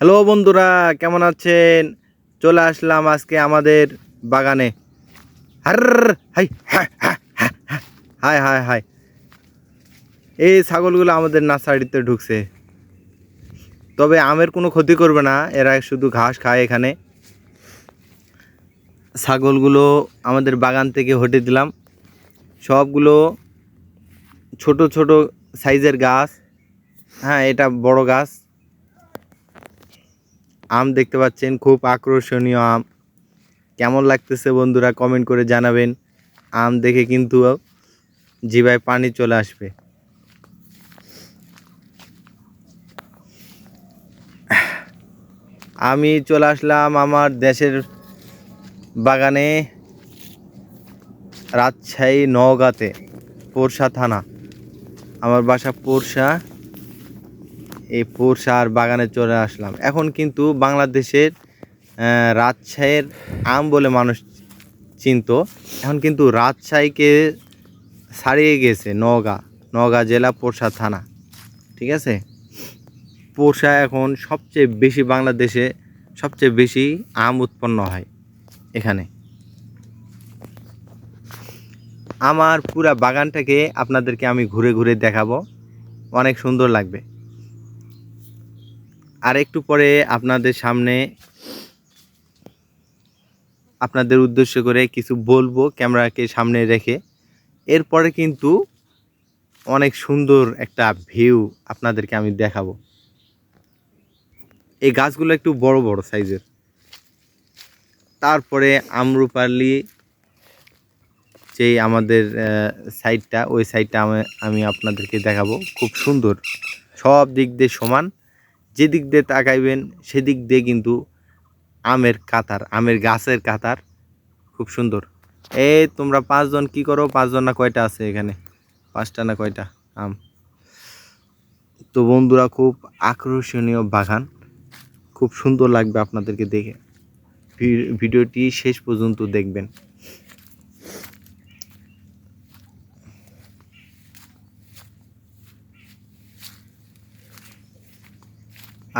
Hello বন্ধুরা, কেমন আছেন? চলে আসলাম আজকে আমাদের বাগানে। হার হাই হ্যাঁ হ্যাঁ হ্যাঁ হ্যাঁ, হায় হায় হায়, এই ছাগলগুলো আমাদের নার্সারিতে ঢুকছে। তবে আমের কোনো ক্ষতি করবে না, এরা শুধু ঘাস খায় এখানে। ছাগলগুলো আমাদের বাগান থেকে হটে দিলাম। সবগুলো ছোট ছোট সাইজের গাছ। হ্যাঁ, এটা বড় গাছ। আম দেখতে পাচ্ছেন, খুব আকর্ষণীয় আম। কেমন লাগতেছে বন্ধুরা কমেন্ট করে জানাবেন। আম দেখে কিন্তু জিভায় পানি চলে আসবে। আমি চলে আসলাম আমার দেশের বাগানে, রাজশাহী নওগাঁতে, পোরশা থানা। আমার বাসা পোরশা। এই পোরশার বাগানে চলে আসলাম। এখন কিন্তু বাংলাদেশের রাজশাহীর আম বলে মানুষ চিনতো, এখন কিন্তু রাজশাহীকে ছাড়িয়ে গেছে নওগাঁ জেলা পোরশা থানা। ঠিক আছে, পোরশা এখন সবচেয়ে বেশি, বাংলাদেশে সবচেয়ে বেশি আম উৎপন্ন হয় এখানে। আমার পুরা বাগানটাকে আপনাদেরকে আমি ঘুরে ঘুরে দেখাবো, অনেক সুন্দর লাগবে। আর একটু পরে আপনাদের সামনে, আপনাদের উদ্দেশ্য করে কিছু বলবো ক্যামেরাকে সামনে রেখে। এরপরে কিন্তু অনেক সুন্দর একটা ভিউ আপনাদেরকে আমি দেখাবো। এই গাছগুলো একটু বড় বড় সাইজের। তারপরে আম্রপালি, যেই আমাদের সাইডটা, ওই সাইডটা আমি আপনাদেরকে দেখাবো। খুব সুন্দর, সব দিক দিয়ে সমান। যেদিক দিয়ে তাকাইবেন সেদিক দিয়ে কিন্তু আমের কাতার, আমের গাছের কাতার। খুব সুন্দর। এই তোমরা পাঁচজন কি করো? পাঁচজন না কয়টা আছে এখানে? পাঁচটা না কয়টা আম? তো বন্ধুরা, খুব আকর্ষণীয় বাগান, খুব সুন্দর লাগবে আপনাদেরকে দেখে। ভিডিওটি শেষ পর্যন্ত দেখবেন।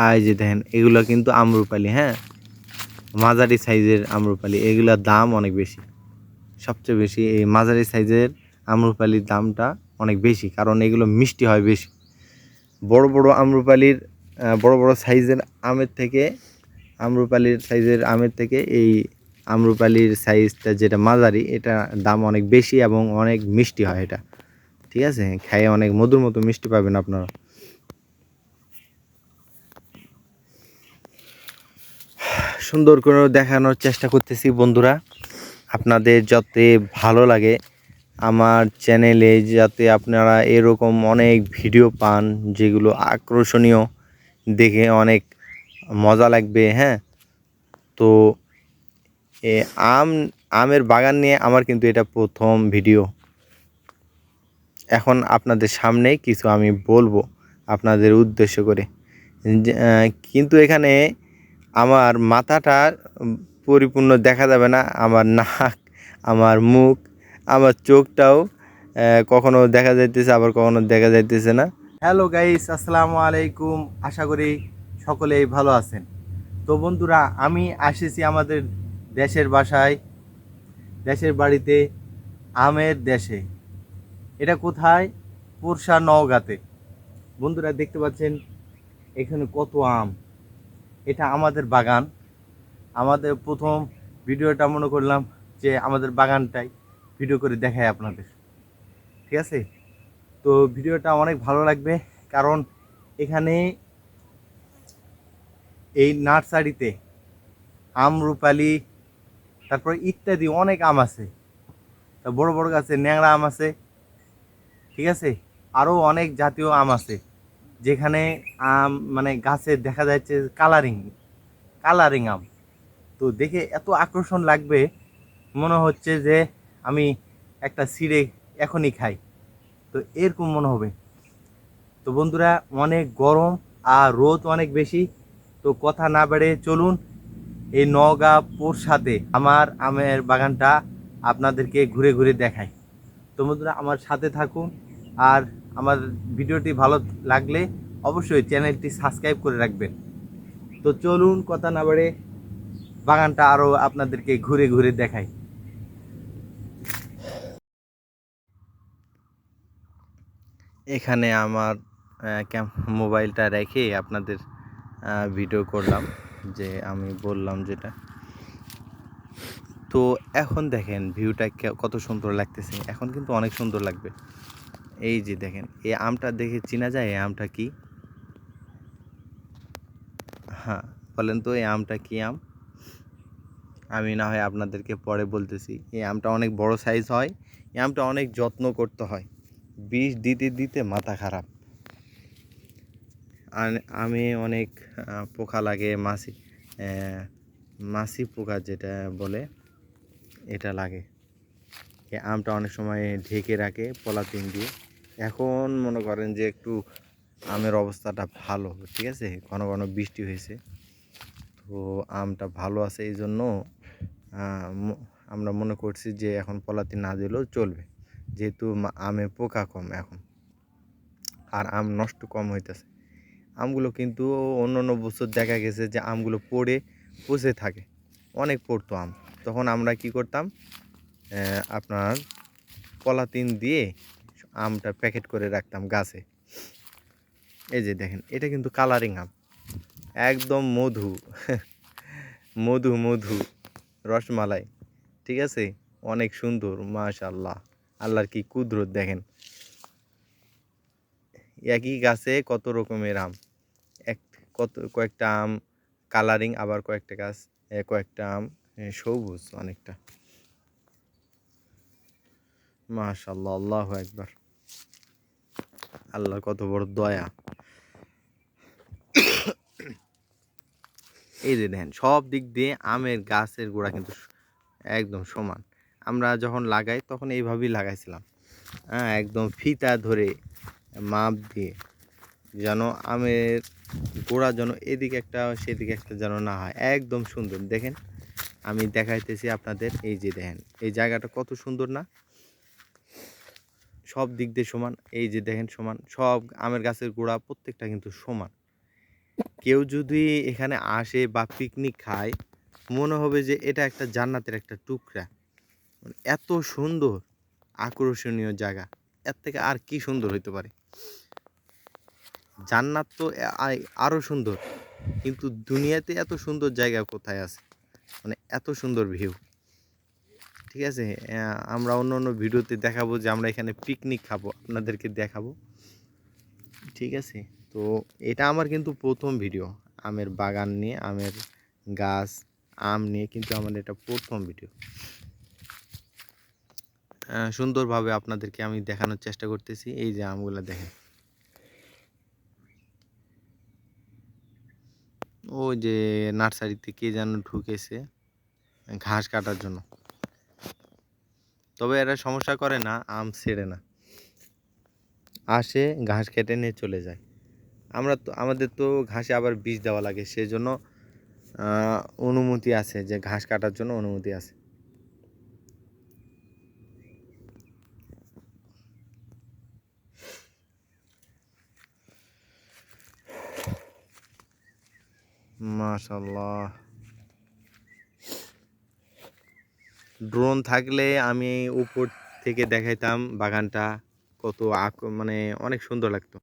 আর এই যে দেখেন, এগুলো কিন্তু আম্রপালি। হ্যাঁ, মাঝারি সাইজের আম্রপালি। এগুলোর দাম অনেক বেশি, সবচেয়ে বেশি এই মাঝারি সাইজের আম্রপালির দামটা অনেক বেশি, কারণ এগুলো মিষ্টি হয় বেশি। বড় বড় আম্রপালির, বড় বড় সাইজের আমের থেকে, আম্রপালির সাইজের আমের থেকে এই আম্রপালির সাইজটা যেটা মাঝারি, এটা দাম অনেক বেশি এবং অনেক মিষ্টি হয় এটা। ঠিক আছে, খাইয়ে অনেক মধুর মতো মিষ্টি পাবেন আপনারা। সুন্দর করে দেখানোর চেষ্টা করতেছি বন্ধুরা, আপনাদের যাতে ভালো লাগে আমার চ্যানেলে, যাতে আপনারা এরকম অনেক ভিডিও পান যেগুলো আকর্ষণীয়, দেখে অনেক মজা লাগবে। হ্যাঁ, তো এ আমের বাগান নিয়ে আমার কিন্তু এটা প্রথম ভিডিও। এখন আপনাদের সামনে কিছু আমি বলবো আপনাদের উদ্দেশ্য করে। কিন্তু এখানে আমার মাথাটা পরিপূর্ণ দেখা যাবে না, আমার নাক, আমার মুখ, আমার চোখটাও কখনো দেখা যাইতেছে, আবার কখনো দেখা যাইতেছে না। হ্যালো গাইস, আসসালামু আলাইকুম। আশা করি সকলেই ভালো আছেন। তো বন্ধুরা, আমি আসেছি আমাদের দেশের বাসায়, দেশের বাড়িতে, আমের দেশে। এটা কোথায়? পোরশা নওগাঁতে। বন্ধুরা দেখতে পাচ্ছেন এখানে কত আম। এটা আমাদের বাগান। আমাদের প্রথম ভিডিওটা মনে করলাম যে আমাদের বাগানটাই ভিডিও করে দেখায় আপনাদের। ঠিক আছে, তো ভিডিওটা অনেক ভালো লাগবে, কারণ এখানে এই নার্সারিতে আমরুপালি, তারপর ইত্যাদি অনেক আম আছে। তা বড় বড় গাছে ন্যাংরা আম আছে। ঠিক আছে, আরও অনেক জাতীয় আম আছে, যেখানে আম মানে গাছে দেখা যাচ্ছে কালারিং কালারিং আম। তো দেখে এত আকর্ষণ লাগবে, মনে হচ্ছে যে আমি একটা ছিঁড়ে এখনই খাই, তো এরকম মনে হবে। তো বন্ধুরা, অনেক গরম আর রোদ অনেক বেশি। তো কথা না বেড়ে চলুন এই নওগাঁ পোরশাতে আমার আমের বাগানটা আপনাদেরকে ঘুরে ঘুরে দেখাই। তো বন্ধুরা, আমার সাথে থাকুন। আর আমার ভিডিওটি ভালো লাগলে অবশ্যই চ্যানেলটি সাবস্ক্রাইব করে রাখবেন। তো চলুন কথা না বাড়ে বাগানটা আরো আপনাদেরকে ঘুরে ঘুরে দেখাই। এখানে আমার মোবাইলটা রেখে আপনাদের ভিডিও করলাম, যে আমি বললাম যেটা। তো এখন দেখেন ভিউটা কত সুন্দর লাগতেছে, এখন কিন্তু অনেক সুন্দর লাগবে। এই যে দেখেন এই আমটা দেখে চেনা যায়, এই আমটা কি? হ্যাঁ, বলেন তো এই আমটা কি আম? আমি না হয় আপনাদেরকে পরে বলতেছি। এই আমটা অনেক বড় সাইজ হয়, এই আমটা অনেক যত্ন করতে হয়, বিষ দিতে দিতে মাথা খারাপ। আর আমি অনেক পোকা লাগে, মাছি পোকা যেটা বলে, এটা লাগে। এই আমটা অনেক সময় ঢেকে রাখে পলিথিন দিয়ে। এখন মনে করেন যে একটু আমের অবস্থাটা ভালো, ঠিক আছে, ঘন ঘন বৃষ্টি হয়েছে, তো আমটা ভালো আছে। এই জন্য আমরা মনে করছি যে এখন পলিথিন না দিলেও চলবে, যেহেতু আমে পোকা কম এখন, আর আম নষ্ট কম হইতেছে। আমগুলো কিন্তু অন্য অন্য বছর দেখা গেছে যে আমগুলো পড়ে পচে থাকে, অনেক পড়তো আম। তখন আমরা কি করতাম, আপনার পলিথিন দিয়ে আমটা প্যাকেট করে রাখতাম গাছে। এই যে দেখেন এটা কিন্তু কালারিং আম, একদম মধু মধু মধু রসমালাই, ঠিক আছে, অনেক সুন্দর, মাশাআল্লাহ। আল্লাহর কি কুদরত দেখেন, একই গাছে কত রকমের আম, এক কয়েকটা আম কালারিং, আবার কয়েকটা আম সবুজ অনেকটা। মাশাআল্লাহ, আল্লাহু আকবার, আল্লাহর কত বড় দয়া। এই যে দেখেন সব দিক দিয়ে আমের গাছের গোড়া কিন্তু একদম সমান। আমরা যখন লাগাই তখন এইভাবেই লাগাইছিলাম, হ্যাঁ, একদম ফিতা ধরে মাপ দিয়ে, যেন আমের গোড়া যেন এদিকে একটা সেদিকে একটা যেন না হয়, একদম সুন্দর। দেখেন আমি দেখাইতেছি আপনাদের, এই যে দেখেন এই জায়গাটা কত সুন্দর না, সব দিক দিয়ে সমান। এই যে দেখেন সমান, সব আমের গাছের গোড়া প্রত্যেকটা কিন্তু সমান। কেউ যদি এখানে আসে বা পিকনিক খায়, মনে হবে যে এটা একটা জান্নাতের একটা টুকরা, এত সুন্দর আকর্ষণীয় জায়গা। এর থেকে আর কি সুন্দর হইতে পারে? জান্নাত তো আরও সুন্দর, কিন্তু দুনিয়াতে এত সুন্দর জায়গা কোথায় আছে? মানে এত সুন্দর ভিউ, ঠিক আছে। আমরা অন্য অন্য ভিডিওতে দেখাবো যে আমরা এখানে পিকনিক খাবো, আপনাদেরকে দেখাবো, ঠিক আছে। তো এটা আমার কিন্তু প্রথম ভিডিও আমের বাগান নিয়ে, আমের গাছ, আম নিয়ে কিন্তু আমার এটা প্রথম ভিডিও। সুন্দরভাবে আপনাদেরকে আমি দেখানোর চেষ্টা করতেছি। এই যে আমগুলো দেখেন, ওই যে নার্সারিতে কে যেন ঢুকেছে ঘাস কাটার জন্য, তবে এরা সমস্যা করে না, আম ছেড়ে না, আসে ঘাস কেটে নিয়ে চলে যায়। আমাদের তো ঘাসে আবার বিষ দেওয়া লাগে, সেজন্য অনুমতি আছে, যে ঘাস কাটার জন্য অনুমতি আছে। মাশাআল্লাহ, ড্রোন থাকলে আমি উপর থেকে দেখাইতাম বাগানটা, কত মানে অনেক সুন্দর লাগতো।